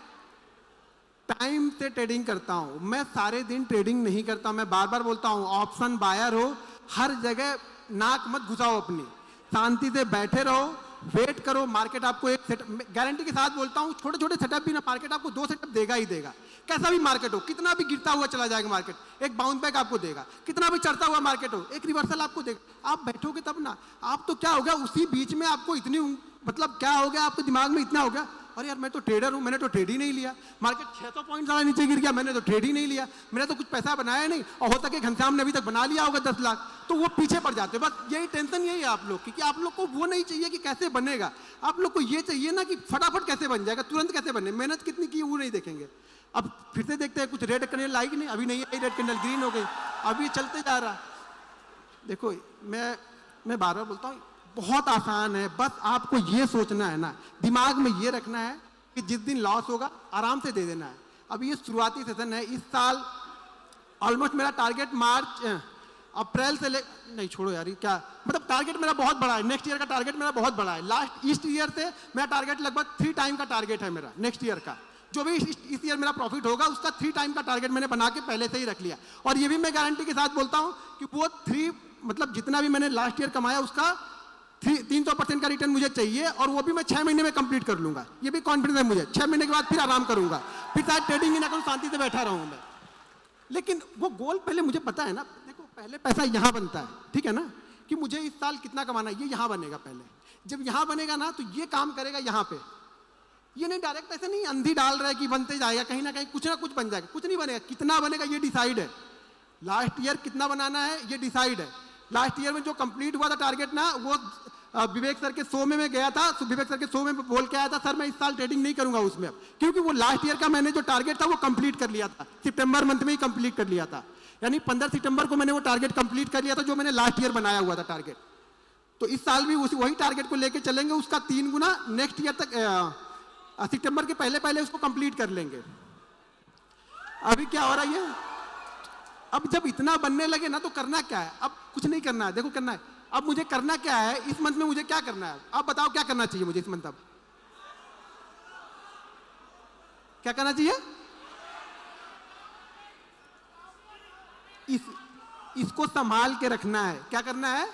टाइम से ट्रेडिंग करता हूं, मैं सारे दिन ट्रेडिंग नहीं करता, मैं बार बार बोलता हूं ऑप्शन बायर हो, हर जगह नाक मत घुसाओ अपनी, शांति से बैठे रहो, वेट करो, मार्केट आपको एक सेटअप गारंटी के साथ बोलता हूं, छोटे छोटे सेटअप भी ना मार्केट आपको 2 सेटअप देगा ही देगा, कैसा भी मार्केट हो, कितना भी गिरता हुआ चला जाएगा मार्केट, एक बाउंस बैक आपको देगा, कितना भी चढ़ता हुआ मार्केट हो एक रिवर्सल आपको देगा। आप बैठोगे तब ना, आप तो क्या हो गया उसी बीच में आपको इतनी मतलब क्या हो गया आपके दिमाग में इतना हो गया, अरे यार मैं तो ट्रेडर हूं, मैंने तो ट्रेड ही नहीं लिया, मार्केट 600 पॉइंट ज्यादा नीचे गिर गया, मैंने तो ट्रेड ही नहीं लिया, मैंने तो कुछ पैसा बनाया नहीं, और होता कि घनश्याम ने अभी तक बना लिया होगा 10 लाख, तो वो पीछे पड़ जाते हैं। बस यही टेंशन यही है आप लोग की कि आप लोग को वो नहीं चाहिए कि कैसे बनेगा, आप लोग को ये चाहिए ना कि फटाफट कैसे बन जाएगा, तुरंत कैसे बने, मेहनत कितनी की वो नहीं देखेंगे। अब फिर से देखते हैं कुछ रेड कैंडल आई कि नहीं, अभी नहीं आई रेड कैंडल, ग्रीन हो गई, अभी चलते जा रहा। देखो मैं बार बार बोलता हूँ बहुत आसान है, बस आपको ये सोचना है ना, दिमाग में ये रखना है कि जिस दिन लॉस होगा आराम से दे देना है। अब ये शुरुआती सेशन है, इस साल ऑलमोस्ट मेरा टारगेट अप्रैल से नहीं छोड़ो यार क्या मतलब टारगेट मेरा बहुत बड़ा है, नेक्स्ट ईयर का टारगेट मेरा बहुत बड़ा है, लास्ट इस ईयर से मेरा टारगेट लगभग 3 टाइम का टारगेट है मेरा, नेक्स्ट ईयर का जो भी इस ईयर मेरा प्रॉफिट होगा उसका 3 टाइम का टारगेट मैंने बना के पहले से ही रख लिया। और ये भी मैं गारंटी के साथ बोलता हूँ कि वो 3 मतलब जितना भी मैंने लास्ट ईयर कमाया उसका 300% का रिटर्न मुझे चाहिए, और वो भी मैं 6 महीने में कंप्लीट कर लूंगा, ये भी कॉन्फिडेंस है मुझे। 6 महीने के बाद फिर आराम करूंगा, फिर शायद ट्रेडिंग ही ना करूं, शांति से बैठा रहूं मैं, लेकिन वो गोल पहले मुझे पता है ना। देखो पहले पैसा यहाँ बनता है, ठीक है ना, कि मुझे इस साल कितना कमाना है, ये यहाँ बनेगा पहले, जब यहाँ बनेगा ना तो ये काम करेगा यहाँ पे, ये नहीं डायरेक्ट ऐसे नहीं अंधी डाल रहा है कि बनते जाएगा, कहीं ना कुछ बन जाएगा, कुछ नहीं बनेगा, कितना बनेगा ये डिसाइड है, लास्ट ईयर कितना बनाना है ये डिसाइड है। लास्ट ईयर में जो कंप्लीट हुआ था टारगेट ना, वो विवेक सर के शो में मैं गया था, तो विवेक सर के शो में बोल के आया था सर मैं इस साल ट्रेडिंग नहीं करूंगा उसमें अब, क्योंकि वो लास्ट ईयर का मैंने जो टारगेट था वो कंप्लीट कर लिया था, सितंबर मंथ में ही कंप्लीट कर लिया था, यानी 15 सितंबर को मैंने वो टारगेट कंप्लीट कर लिया था जो मैंने लास्ट ईयर बनाया हुआ था टारगेट। तो इस साल भी वही टारगेट को लेकर चलेंगे, उसका 3 गुना नेक्स्ट ईयर तक सितंबर के पहले उसको कंप्लीट कर लेंगे। अभी क्या हो रहा है, अब जब इतना बनने लगे ना तो करना क्या है, अब कुछ नहीं करना है, देखो करना है, अब मुझे करना क्या है इस मंथ में, मुझे क्या करना है, आप बताओ क्या करना चाहिए मुझे इस मंथ, अब क्या करना चाहिए, इसको संभाल के रखना है, क्या करना है।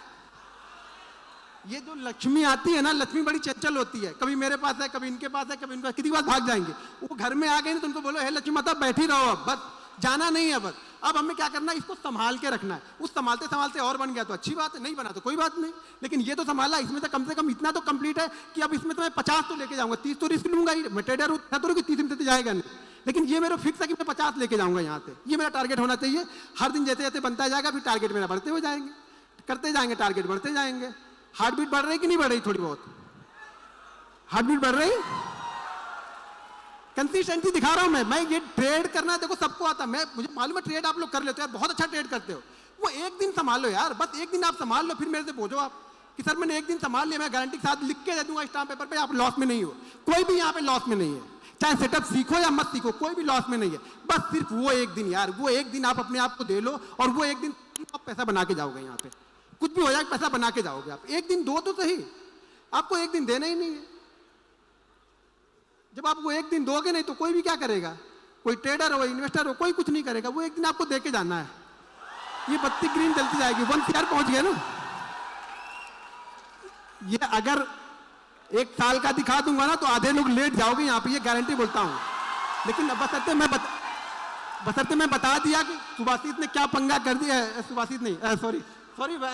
ये जो लक्ष्मी आती है ना, लक्ष्मी बड़ी चंचल होती है, कभी मेरे पास है कभी इनके पास है कभी इनके पास, कितनी बार भाग जाएंगे, वो घर में आ गए ना तो उनको बोलो हे लक्ष्मी माता बैठी रहो, अब बस जाना नहीं है, बस अब हमें क्या करना है, इसको संभाल के रखना है। उस संभालते संभालते और बन गया तो अच्छी बात है, नहीं बना तो कोई बात नहीं, लेकिन ये तो संभाला, इसमें तो कम से कम इतना तो कंप्लीट है कि अब इसमें तो मैं 50 तो लेके जाऊंगा, 30 तो रिस्क लूंगा ही, मैं ट्रेडर हूं, तो 30 में तो जाएगा नहीं, लेकिन ये मेरा फिक्स है कि मैं 50 लेके जाऊंगा यहाँ से, ये मेरा टारगेट होना चाहिए। हर दिन जैसे जैसे बनता जाएगा फिर टारगेट मेरा बढ़ते हो जाएंगे, करते जाएंगे, टारगेट बढ़ते जाएंगे। हार्ट बीट बढ़ रही कि नहीं बढ़ रही, थोड़ी बहुत हार्ट बीट बढ़ रही, कंसिस्टेंसी दिखा रहा हूं मैं ये ट्रेड करना देखो सबको आता है, मुझे मालूम है ट्रेड आप लोग कर लेते हो यार, बहुत अच्छा ट्रेड करते हो। वो एक दिन संभालो यार, बस एक दिन आप संभाल लो, फिर मेरे से पूछो आप कि सर मैंने एक दिन संभाल लिया, मैं गारंटी के साथ लिख के दे दूंगा स्टाम्प पेपर पे, आप लॉस में नहीं हो। कोई भी यहाँ पे लॉस में नहीं है, चाहे सेटअप सीखो या मत सीखो, कोई भी लॉस में नहीं है। बस सिर्फ वो एक दिन यार, वो एक दिन आप अपने आप को दे लो और वो एक दिन आप पैसा बना के जाओगे। यहाँ पे कुछ भी हो जाए पैसा बना के जाओगे आप। एक दिन दो तो सही, आपको एक दिन देना ही नहीं है। जब आप वो एक दिन दोगे नहीं तो कोई भी क्या करेगा, कोई ट्रेडर हो इन्वेस्टर हो कोई कुछ नहीं करेगा, वो एक दिन आपको दे के जाना है। ये बत्ती ग्रीन जलती जाएगी, 1 CR पहुंच गया ना। ये अगर 1 साल का दिखा दूंगा ना तो आधे लोग लेट जाओगे यहाँ पे, ये गारंटी बोलता हूँ। लेकिन बशर्ते मैं बता दिया कि सुभाषित ने क्या पंगा कर दिया है, सुभाषित नहीं सॉरी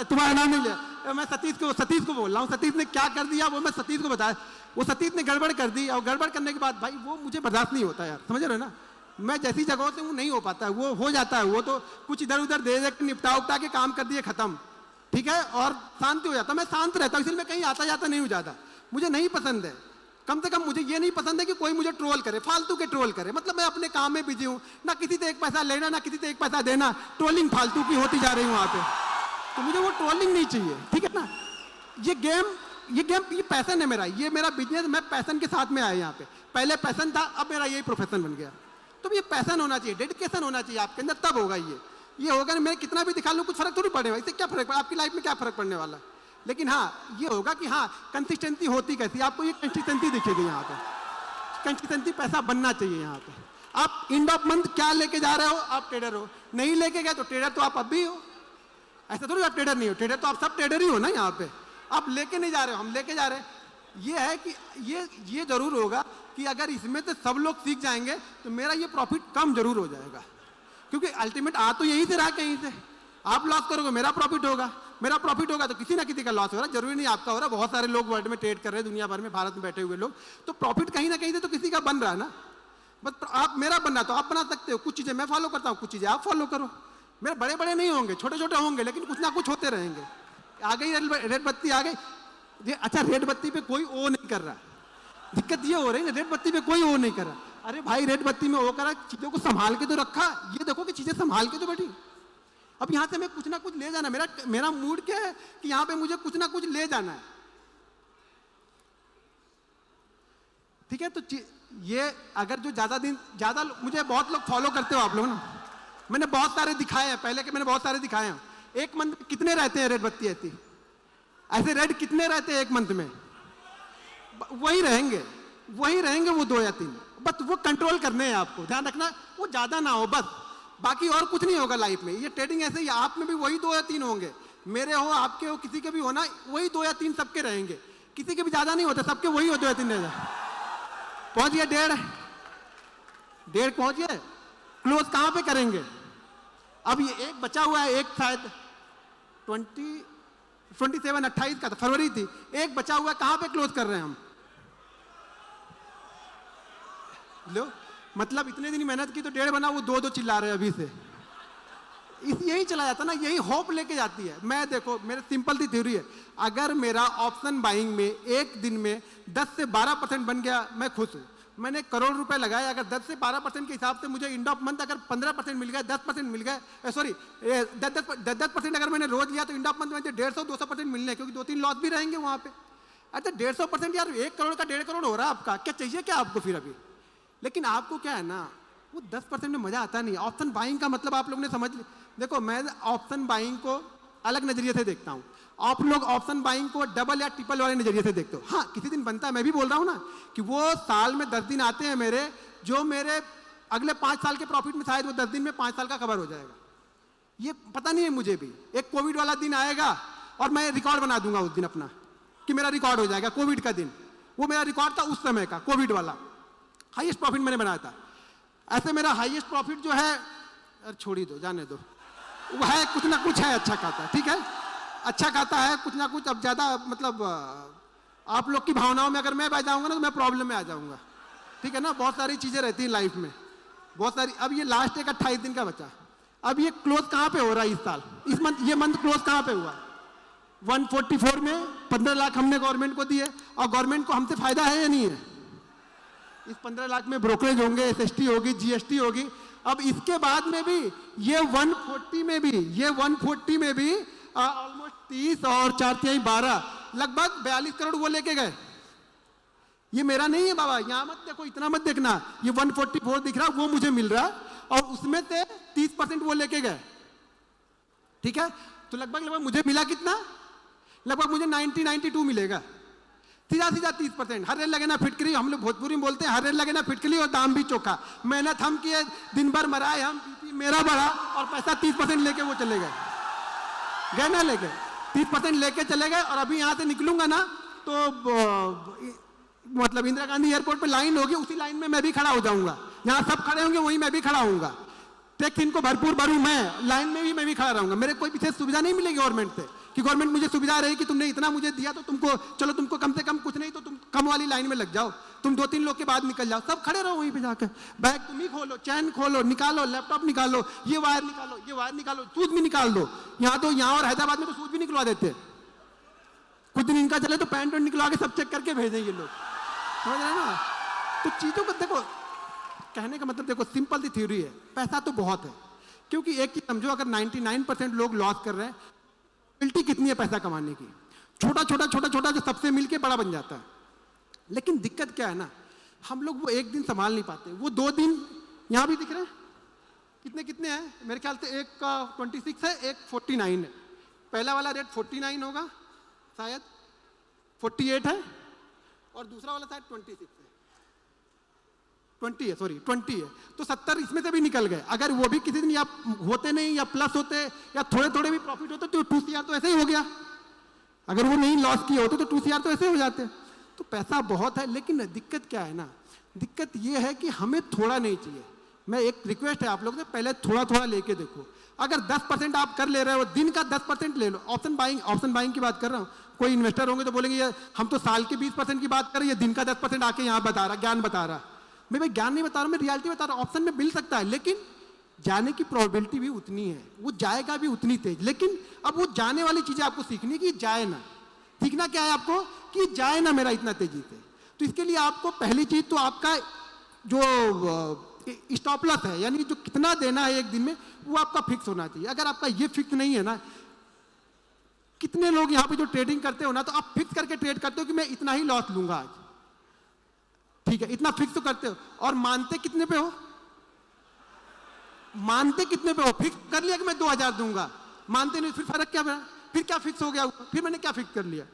तुम्हारा नाम नहीं लिया, मैं सतीश को बोल रहा हूँ। सतीश ने क्या कर दिया वो मैं सतीश को बताया, वो सतीश ने गड़बड़ कर दी और गड़बड़ करने के बाद भाई वो मुझे बर्दाश्त नहीं होता यार, समझ रहे हो ना। मैं जैसी जगहों से वो नहीं हो पाता है, वो हो जाता है, वो तो कुछ इधर उधर दे दे निपटा उपटा के काम कर दिए खत्म, ठीक है, और शांति हो जाता। मैं शांत रहता हूँ, इसलिए मैं कहीं आता जाता नहीं हूँ ज़्यादा, मुझे नहीं पसंद है। कम से कम मुझे ये नहीं पसंद है कि कोई मुझे ट्रोल करे, फालतू के ट्रोल करे। मतलब मैं अपने काम में बिजी हूँ, ना किसी से 1 पैसा लेना ना किसी से 1 पैसा देना, ट्रोलिंग फालतू की होती जा रही हूँ वहाँ पे, तो मुझे वो ट्रोलिंग नहीं चाहिए, ठीक है ना। ये गेम ये पैसन है मेरा, ये मेरा बिजनेस, मैं पैसन के साथ में आया यहाँ पे। पहले पैसन था, अब मेरा यही प्रोफेशन बन गया। तो ये पैसन होना चाहिए, डेडिकेशन होना चाहिए आपके अंदर, तब होगा ये होगा। मैं कितना भी दिखा लूँ कुछ फर्क थोड़ी पड़ेगा, इससे क्या फर्क पड़ेगा, आपकी लाइफ में क्या फर्क पड़ने वाला। लेकिन हाँ ये होगा कि हाँ कंसिस्टेंसी होती कैसी, आपको ये कंसिस्टेंसी दिखेगी यहाँ पे। कंसिस्टेंसी पैसा बनना चाहिए यहाँ पे। आप एंड ऑफ मंथ क्या लेके जा रहे हो, आप ट्रेडर हो, नहीं लेके गए तो ट्रेडर तो आप अब भी हो, ऐसा थोड़ी आप ट्रेडर नहीं हो, ट्रेडर तो आप सब ट्रेडर ही हो ना यहाँ पे। आप लेके नहीं जा रहे हो, हम लेके जा रहे हैं। ये है कि ये जरूर होगा कि अगर इसमें से सब लोग सीख जाएंगे तो मेरा ये प्रॉफिट कम जरूर हो जाएगा, क्योंकि अल्टीमेट आ तो यही से रहा, कहीं से आप लॉस करोगे मेरा प्रॉफिट होगा, मेरा प्रॉफिट होगा तो किसी ना किसी का लॉस हो रहा है, जरूरी नहीं आपका हो रहा। बहुत सारे लोग वर्ल्ड में ट्रेड कर रहे हैं, दुनिया भर में, भारत में बैठे हुए लोग, तो प्रॉफिट कहीं ना कहीं से तो किसी का बन रहा है ना। बस आप मेरा बनना तो आप बना सकते हो, कुछ चीजें मैं फॉलो करता हूँ, कुछ चीजें आप फॉलो करो। मेरे बड़े बड़े नहीं होंगे, छोटे छोटे होंगे, लेकिन कुछ ना कुछ होते रहेंगे। आ गई रेड बत्ती आ गई, अच्छा रेड बत्ती पे कोई ओ नहीं कर रहा, दिक्कत ये हो रही है, रेड बत्ती पे कोई ओ नहीं कर रहा। अरे भाई रेड बत्ती में ओ करा, चीजों को संभाल के तो रखा, ये देखो कि चीजें संभाल के तो बैठी। अब यहाँ से मैं कुछ ना कुछ ले जाना, मेरा मूड क्या है कि यहाँ पे मुझे कुछ ना कुछ ले जाना है, ठीक है। तो ये अगर जो ज्यादा मुझे बहुत लोग फॉलो करते हो आप लोग ना, मैंने बहुत सारे दिखाए हैं पहले के, मैंने बहुत सारे दिखाए हैं। एक मंथ में कितने रहते हैं रेड बत्ती ऐसे रेड कितने रहते हैं एक मंथ में? वही रहेंगे वो 2 या 3, बस वो कंट्रोल करने हैं आपको, ध्यान रखना वो ज्यादा ना हो बस, बाकी और कुछ नहीं होगा लाइफ में। ये ट्रेडिंग ऐसे ही, आप में भी वही 2 या 3 होंगे, मेरे हो आपके हो किसी के भी होना, वही 2 या 3 सबके रहेंगे, किसी के भी ज्यादा नहीं होते, सबके वही हो 2 या 3 रह जाए। पहुंच गया 1.5 पहुंच गया, क्लोज कहां पे करेंगे? अब ये एक बचा हुआ है, एक शायद 28 का था, फरवरी थी, एक बचा हुआ है, कहां पे क्लोज कर रहे हैं हम? लो मतलब इतने दिन मेहनत की तो 1.5 बना, वो 2 चिल्ला रहे हैं अभी से। यही चला जाता ना, यही होप लेके जाती है। मैं देखो मेरे सिंपल सी थ्योरी है, अगर मेरा ऑप्शन बाइंग में एक दिन में 10 से 12% बन गया मैं खुश हूं। मैंने 1 करोड़ रुपए लगाए, अगर 10 से 12% के हिसाब से मुझे एंड ऑफ मंथ अगर 15% मिल गया, 10% मिल गया, सॉरी 10% अगर मैंने रोज लिया तो एंड ऑफ मंथ में 150-200% मिलने, क्योंकि 2-3 लॉस भी रहेंगे वहां पे। अच्छा 150% यार 1 करोड़ का 1.5 करोड़ हो रहा है आपका, क्या चाहिए क्या आपको फिर अभी? लेकिन आपको क्या है ना, वो 10% में मजा आता नहीं। ऑप्शन बाइंग का मतलब आप लोग ने समझ लिया। देखो मैं ऑप्शन बाइंग को अलग नजरिए से देखता हूं, आप लोग ऑप्शन बाइंग को डबल या ट्रिपल वाले नजरिए से देखते हो। हाँ किसी दिन बनता है, मैं भी बोल रहा हूं ना कि वो साल में 10 दिन आते हैं मेरे, जो मेरे अगले 5 साल के प्रॉफिट में शायद वो 10 दिन में 5 साल का कवर हो जाएगा। ये पता नहीं है मुझे भी। एक कोविड वाला दिन आएगा और मैं रिकॉर्ड बना दूंगा उस दिन अपना, कि मेरा रिकॉर्ड हो जाएगा कोविड का दिन। वो मेरा रिकॉर्ड था उस समय का, कोविड वाला हाईएस्ट प्रॉफिट मैंने बनाया था। ऐसे मेरा हाईएस्ट प्रॉफिट जो है, छोड़ी दो जाने दो, वो है कुछ ना कुछ है अच्छा खाता, ठीक है अच्छा खाता है कुछ ना कुछ। अब ज्यादा मतलब आप लोग की भावनाओं में अगर मैं बह जाऊंगा ना तो मैं प्रॉब्लम में आ जाऊंगा, ठीक है ना। बहुत सारी चीजें रहती हैं लाइफ में, बहुत सारी। अब ये लास्ट एक 28 दिन का बचा, अब ये क्लोज कहां पे हो रहा है इस साल, इस मंथ, ये मंथ क्लोज कहां पे हुआ? 144 में 15 लाख हमने गवर्नमेंट को दिए, और गवर्नमेंट को हमसे फायदा है या नहीं है? इस 15 लाख में ब्रोकरेज होंगे, एसएसटी होगी, जीएसटी होगी। अब इसके बाद में भी ये 140 में भी ऑलमोस्ट 30 और 4 12 लगभग 42 करोड़ वो लेके गए। ये मेरा नहीं है बाबा, यहां मत देखो, इतना मत देखना, ये 144 दिख रहा वो मुझे मिल रहा और उसमें से 30% वो लेके गए। ठीक है, तो लगभग मुझे मिला कितना, लगभग मुझे 92 मिलेगा। सीधा 30%। हर रेल लगे ना फिटकरी, हम लोग भोजपुरी में बोलते हैं, हर रेल लगे ना फिटकरी और दाम भी चोखा। मेहनत हम किए, दिन भर मराए हम, बीपी मेरा बढ़ा और पैसा 30% लेके वो चले गए ना, लेके 30% लेके चले गए। और अभी यहाँ से निकलूंगा ना तो मतलब इंदिरा गांधी एयरपोर्ट पे लाइन होगी, उसी लाइन में मैं भी खड़ा हो जाऊंगा। यहाँ सब खड़े होंगे वहीं मैं भी खड़ा होऊंगा। टैक्स इनको भरपूर भरूं, मैं लाइन में भी मैं भी खड़ा रहूंगा। मेरे कोई विशेष सुविधा नहीं मिलेगी गवर्नमेंट से कि गवर्नमेंट मुझे सुविधा रही कि तुमने इतना मुझे दिया तो तुमको, चलो तुमको कम से कम कुछ नहीं तो तुम कम वाली लाइन में लग जाओ, तुम 2-3 लोग के बाद निकल जाओ। सब खड़े रहो वहीं पे जाकर, बैग तुम ही खोलो, चैन खोलो, निकालो, लैपटॉप निकालो, ये वायर निकालो, सूद भी निकाल दो। यहाँ तो यहाँ और हैदराबाद में तो सूद भी निकलवा देते। कुछ दिन इनका चले तो पैंट निकलवा के सब चेक करके भेजेंगे लोग, समझ रहे ना। तो चीजों को देखो, कहने का मतलब देखो, सिंपल सी थ्योरी है, पैसा तो बहुत है। क्योंकि एक चीज समझो, अगर 99% लोग लॉस कर रहे हैं, प्रोबेबिलिटी कितनी है पैसा कमाने की? छोटा जो सबसे मिलके बड़ा बन जाता है। लेकिन दिक्कत क्या है ना, हम लोग वो एक दिन संभाल नहीं पाते, वो 2 दिन। यहां भी दिख रहे हैं कितने हैं, मेरे ख्याल से एक का 26 है, एक 49 है। पहला वाला रेट 49 होगा शायद, 48 है, और दूसरा वाला शायद 26 है, 20 है। तो 70 इसमें से भी निकल गए। अगर वो भी किसी दिन या होते नहीं या प्लस होते या थोड़े भी प्रॉफिट होते तो 2 CR तो ऐसे ही हो गया। अगर वो नहीं लॉस किए होते तो 2 CR तो ऐसे हो जाते। तो पैसा बहुत है, लेकिन दिक्कत क्या है ना, दिक्कत ये है कि हमें थोड़ा नहीं चाहिए। मैं एक रिक्वेस्ट है आप लोगों से, पहले थोड़ा लेके देखो। अगर 10% आप कर ले रहे हो, दिन का 10% ले लो। ऑप्शन बाइंग की बात कर रहा हूँ। कोई इन्वेस्टर होंगे तो बोलेंगे ये हम तो साल के 20% की बात कर रहे हैं, दिन का 10% आके यहाँ बता रहा, ज्ञान बता रहा। मैं भाई ज्ञान नहीं बता रहा, मैं रियलिटी बता रहा हूँ। ऑप्शन में मिल सकता है, लेकिन जाने की प्रोबेबिलिटी भी उतनी है, वो जाएगा भी उतनी तेज। लेकिन अब वो जाने वाली चीजें आपको सीखनी कि जाए ना। सीखना क्या है आपको कि जाए ना मेरा इतना तेजी से। तो इसके लिए आपको पहली चीज तो आपका जो स्टॉप लॉस है, यानी जो कितना देना है एक दिन में, वो आपका फिक्स होना चाहिए। अगर आपका ये फिक्स नहीं है ना, कितने लोग यहाँ पे जो ट्रेडिंग करते हो ना, तो आप फिक्स करके ट्रेड करते हो कि मैं इतना ही लॉस लूंगा आज, ठीक है, इतना फिक्स तो करते हो। और मानते कितने पे हो? फिक्स कर लिया कि मैं 2000 दूंगा, मानते नहीं, फिर फर्क क्या? फिर क्या फिक्स हो गया? फिर मैंने क्या फिक्स कर लिया?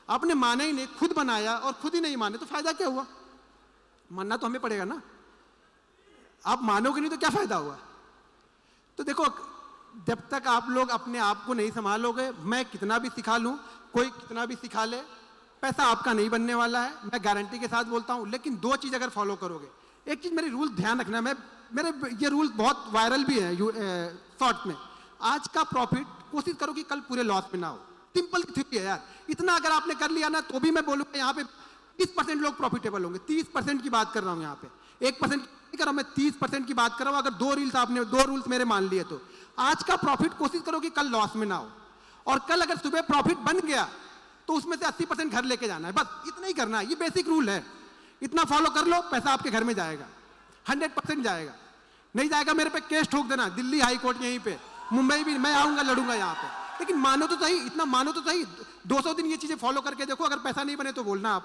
आपने माना ही नहीं, खुद बनाया और खुद ही नहीं माने, तो फायदा क्या हुआ? मानना तो हमें पड़ेगा ना। आप मानोगे नहीं तो क्या फायदा हुआ? तो देखो, जब तक आप लोग अपने आप को नहीं संभालोगे, मैं कितना भी सिखा लूं, कोई कितना भी सिखा ले, पैसा आपका नहीं बनने वाला है, मैं गारंटी के साथ बोलता हूं। लेकिन 2 चीज अगर फॉलो करोगे, एक चीज मेरी रूल ध्यान रखना, मेरे ये रूल बहुत वायरल भी है शॉर्ट में। आज का प्रॉफिट कोशिश करो कि कल पूरे लॉस में ना हो। सिंपल थ्योरी है यार। इतना अगर आपने कर लिया ना, तो भी मैं बोलूंगा यहाँ पे 30% लोग प्रॉफिटेबल होंगे। 30% की बात कर रहा हूँ यहाँ पे, 1% नहीं कर रहा हूँ मैं, 30% की बात कर रहा हूँ। अगर 2 रूल्स मेरे मान लिए, तो आज का प्रॉफिट कोशिश करो कि कल लॉस में ना हो। और कल अगर सुबह प्रॉफिट बन गया तो उसमें से 80% घर लेके जाना है, बस इतना ही करना है। ये बेसिक रूल है, इतना फॉलो कर लो, पैसा आपके घर में जाएगा, 100% जाएगा। नहीं जाएगा मेरे पे केस ठोक देना, दिल्ली हाई कोर्ट यहीं पे, मुंबई भी मैं आऊंगा, लड़ूंगा यहाँ पे। लेकिन मानो तो सही, इतना मानो तो सही। 200 दिन ये चीजें फॉलो करके देखो, अगर पैसा नहीं बने तो बोलना।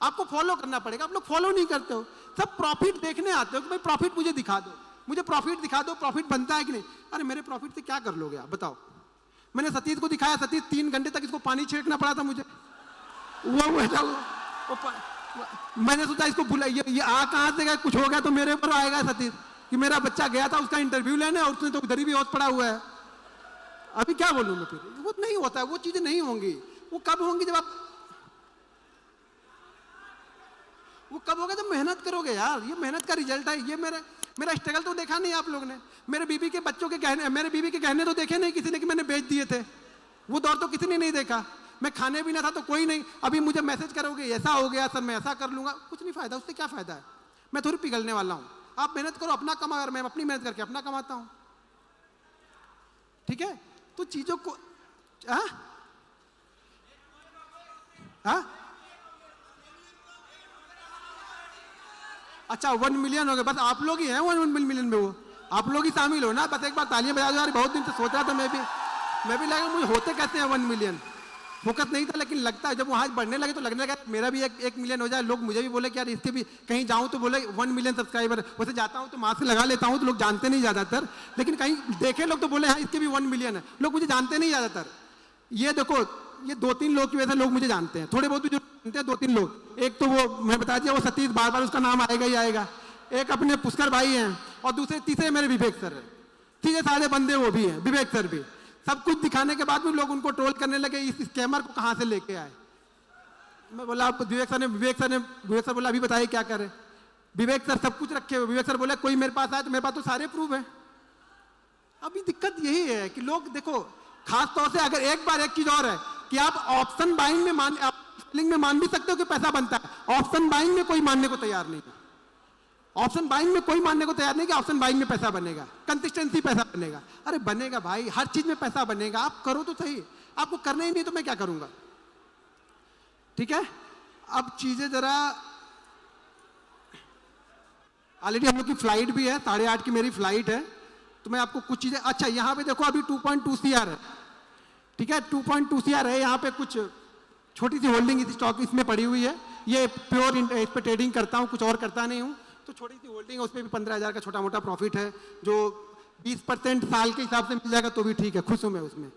आपको फॉलो करना पड़ेगा। आप लोग फॉलो नहीं करते हो, सब प्रॉफिट देखने आते हो कि भाई प्रॉफिट मुझे दिखा दो, मुझे प्रॉफिट दिखा दो, प्रॉफिट बनता है कि नहीं। अरे मेरे प्रॉफिट से क्या कर लोगे आप बताओ? मैंने सतीश को दिखाया, सतीश 3 घंटे तक इसको पानी छिड़कना पड़ा था मुझे। मैंने सोचा इसको बुला, ये आ कहां से गया, कुछ हो गया तो मेरे ऊपर आएगा सतीश कि मेरा बच्चा गया था उसका इंटरव्यू लेने और उसने तो उधर ही बेहोश पड़ा हुआ है। अभी क्या बोलूं मैं? फिर वो नहीं होता है, वो चीजें नहीं होंगी। वो कब होंगी? जब आप, वो कब होगा? जब मेहनत करोगे यार। ये मेहनत का रिजल्ट है। ये मेरा स्ट्रगल तो देखा नहीं आप लोगों ने। मेरे बीबी के बच्चों के गहने, मेरे बीबी के गहने तो देखे नहीं किसी ने कि मैंने बेच दिए थे। वो दौर तो किसी ने नहीं देखा। मैं खाने भी ना था तो कोई नहीं। अभी मुझे मैसेज करोगे ऐसा हो गया सर, मैं ऐसा कर लूंगा, कुछ नहीं फायदा। उससे क्या फायदा है? मैं थोड़ी पिघलने वाला हूं। आप मेहनत करो, अपना कमा, और मैं अपनी मेहनत करके अपना कमाता हूं, ठीक है। तो चीजों को अच्छा 1 मिलियन हो गए, बस आप लोग ही हैं 1 मिलियन में, वो आप लोग ही शामिल हो ना। बस एक बार तालियां बजा दो यार, बहुत दिन से सोच रहा था मैं भी लगा मुझे होते कैसे हैं 1 मिलियन, फोकस नहीं था, लेकिन लगता है जब वहाँ बढ़ने लगे तो लगने लगा मेरा भी 1 मिलियन हो जाए। लोग मुझे भी बोले कि यार इसके भी कहीं जाऊँ तो बोले 1 मिलियन सब्सक्राइबर, वैसे जाता हूँ तो मास्क लगा लेता हूँ तो लोग जानते नहीं ज़्यादातर, लेकिन कहीं देखे लोग तो बोले हाँ इसके भी 1 मिलियन है, लोग मुझे जानते नहीं ज़्यादातर। ये देखो ये 2-3 लोग की वजह से लोग मुझे जानते हैं, थोड़े बहुत भी जो जानते हैं 2-3 लोग। एक तो वो मैं बता दिया वो सतीश, बार बार उसका नाम आएगा ही आएगा। एक अपने पुष्कर भाई हैं और दूसरे तीसरे मेरे विवेक सर है, सीधे सारे बंदे वो भी हैं, विवेक सर भी। सब कुछ दिखाने के बाद भी लोग उनको ट्रोल करने लगे, इस स्कैमर को कहाँ से लेके आए। मैं बोला विवेक सर बोला अभी बताइए क्या करें। विवेक सर सब कुछ रखे हुए, विवेक सर बोला कोई मेरे पास आए तो मेरे पास तो सारे प्रूफ है। अभी दिक्कत यही है कि लोग देखो, खास तौर से अगर एक बार एक चीज और है कि आप ऑप्शन बाइंग में मान भी सकते हो कि पैसा बनता है, ऑप्शन बाइंग में कोई मानने को तैयार नहीं है। ऑप्शन बाइंग में कोई मानने को तैयार नहीं कि ऑप्शन बाइंग में पैसा बनेगा, कंसिस्टेंसी पैसा बनेगा। अरे बनेगा भाई, हर चीज में पैसा बनेगा, आप करो तो सही। आपको करना ही नहीं तो मैं क्या करूंगा, ठीक है। अब चीजें जरा, ऑलरेडी हम लोग की फ्लाइट भी है, 8:30 की मेरी फ्लाइट है, तो मैं आपको कुछ चीजें, अच्छा यहाँ पे देखो अभी 2.2 CR है, ठीक है, 2.2 CR है। यहाँ पे कुछ छोटी सी होल्डिंग इस स्टॉक इसमें पड़ी हुई है, ये प्योर इस पे ट्रेडिंग करता हूँ, कुछ और करता नहीं हूँ, तो छोटी सी होल्डिंग है, उस पर भी 15,000 का छोटा मोटा प्रॉफिट है, जो 20% साल के हिसाब से मिल जाएगा तो भी ठीक है, खुश हूँ मैं उसमें।